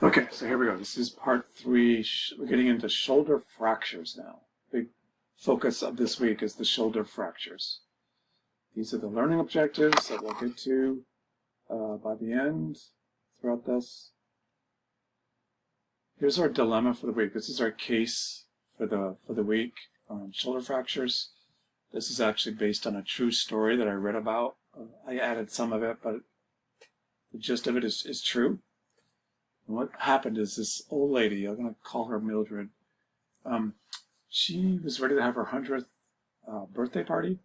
Okay, so here we go. This is part three. We're getting into shoulder fractures now. Big focus of this week is the shoulder fractures. These are the learning objectives that we'll get to by the end throughout this. Here's our dilemma for the week. This is our case for the week on shoulder fractures. This is actually based on a true story that I read about. I added some of it, but the gist of it is true. And what happened is this old lady, I'm going to call her Mildred, she was ready to have her 100th birthday party.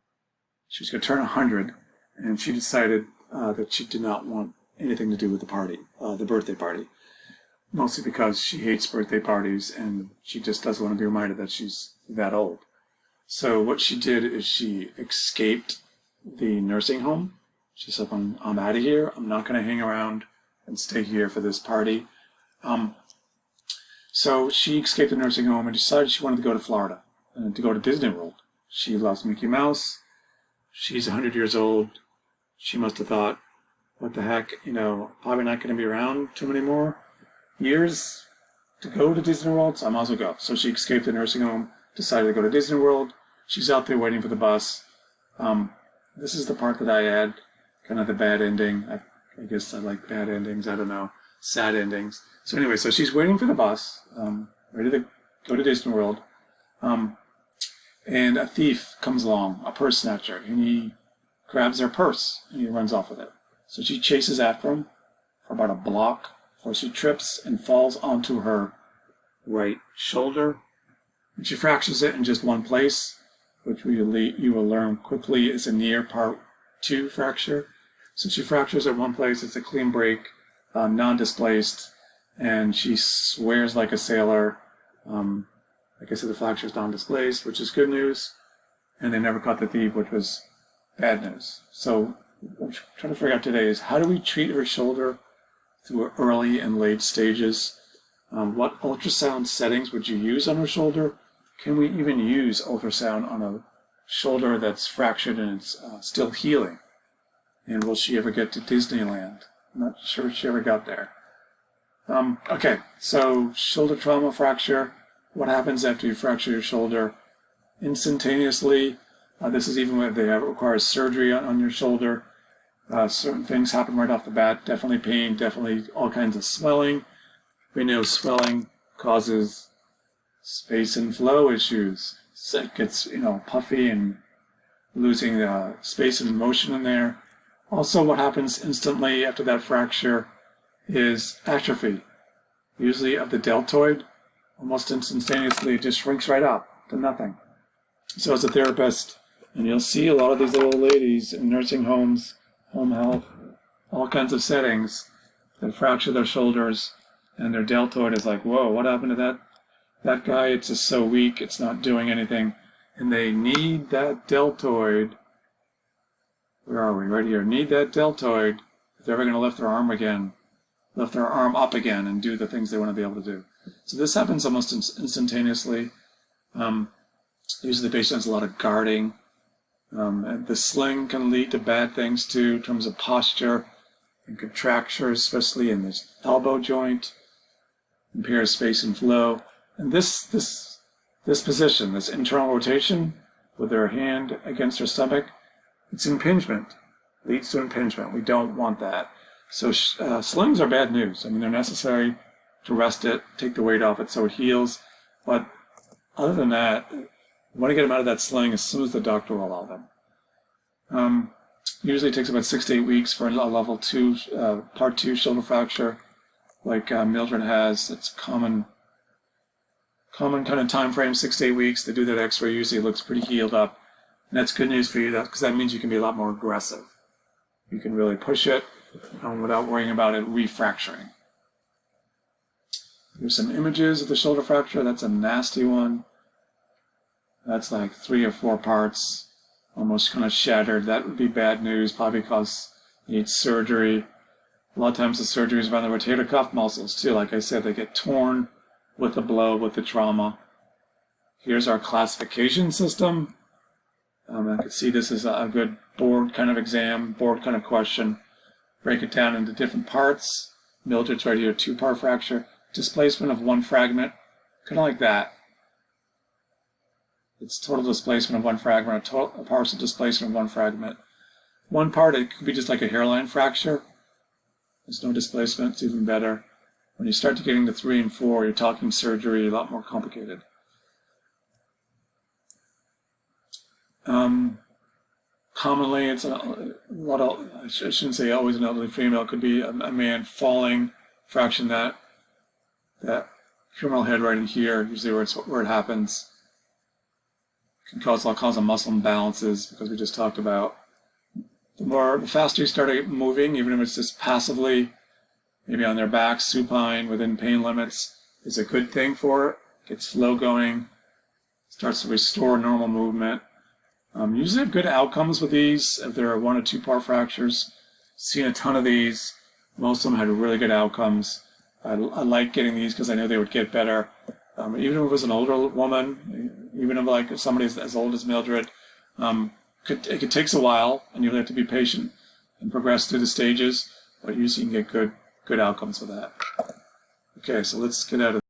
She was going to turn 100, and she decided that she did not want anything to do with the party, the birthday party, mostly because she hates birthday parties, and she just doesn't want to be reminded that she's that old. So what she did is she escaped the nursing home. She said, I'm out of here. I'm not going to hang around and stay here for this party. So she escaped the nursing home and decided she wanted to go to Florida and to go to Disney World. She loves Mickey Mouse. She's 100 years old. She must have thought, what the heck, probably not going to be around too many more years to go to Disney World, so I might as well go. So she escaped the nursing home, decided to go to Disney World. She's out there waiting for the bus. This is the part that I add, kind of the bad ending. I guess I like bad endings, I don't know, sad endings. So anyway, so she's waiting for the bus, ready to go to Disney World, and a thief comes along, a purse snatcher, and he grabs her purse, and he runs off with it. So she chases after him for about a block before she trips and falls onto her right shoulder. And she fractures it in just one place, which you will learn quickly is a near part 2 fracture. So she fractures at one place, it's a clean break, non-displaced, and she swears like a sailor. Like I said, the fracture is non-displaced, which is good news, and they never caught the thief, which was bad news. So what I'm trying to figure out today is how do we treat her shoulder through early and late stages? What ultrasound settings would you use on her shoulder? Can we even use ultrasound on a shoulder that's fractured and it's still healing? And will she ever get to Disneyland? I'm not sure she ever got there. Okay, so shoulder trauma fracture. What happens after you fracture your shoulder? Instantaneously, this is even when they require surgery on your shoulder. Certain things happen right off the bat. Definitely pain, definitely all kinds of swelling. We know swelling causes space and flow issues. So it gets, puffy and losing space and motion in there. Also, what happens instantly after that fracture is atrophy, usually of the deltoid. Almost instantaneously, it just shrinks right up to nothing. So as a therapist, and you'll see a lot of these little ladies in nursing homes, home health, all kinds of settings that fracture their shoulders, and their deltoid is like, whoa, what happened to that guy? It's just so weak, it's not doing anything. And they need that deltoid. Where are we? Right here. Need that deltoid if they're ever going to lift their arm again, lift their arm up again and do the things they want to be able to do. So this happens almost instantaneously. Usually the patient has a lot of guarding. And the sling can lead to bad things too in terms of posture and contractures, especially in this elbow joint, impairs space and flow. And this position, this internal rotation with her hand against her stomach, it's impingement, leads to impingement. We don't want that. So slings are bad news. I mean, they're necessary to rest it, take the weight off it so it heals. But other than that, you want to get them out of that sling as soon as the doctor will allow them. Usually it takes about 6 to 8 weeks for a level 2, part 2 shoulder fracture, like Mildred has. It's common kind of time frame, 6 to 8 weeks. They do that x-ray, usually it looks pretty healed up. And that's good news for you, because that means you can be a lot more aggressive. You can really push it without worrying about it refracturing. Here's some images of the shoulder fracture. That's a nasty one. That's like 3 or 4 parts, almost kind of shattered. That would be bad news, probably because it needs surgery. A lot of times the surgery is around the rotator cuff muscles too. Like I said, they get torn with the blow, with the trauma. Here's our classification system. I can see this is a good board kind of exam, board kind of question. Break it down into different parts. Mildred's right here, 2-part fracture. Displacement of 1 fragment, kind of like that. It's total displacement of 1 fragment, a partial displacement of 1 fragment. 1 part, it could be just like a hairline fracture. There's no displacement, it's even better. When you start to get into 3 and 4, you're talking surgery, a lot more complicated. Commonly, it's a lot of, I shouldn't say always an elderly female, it could be a man falling, fraction that humeral head right in here, usually where it happens. It can cause all kinds of muscle imbalances, because we just talked about. The faster you start moving, even if it's just passively, maybe on their back, supine, within pain limits, is a good thing for it. Gets flow going, starts to restore normal movement. Usually have good outcomes with these if there are 1 or 2-part fractures. Seen a ton of these. Most of them had really good outcomes. I like getting these because I knew they would get better. Even if it was an older woman, even if like somebody as old as Mildred, it takes a while, and you have to be patient and progress through the stages, but usually you can get good outcomes with that. Okay, so let's get out of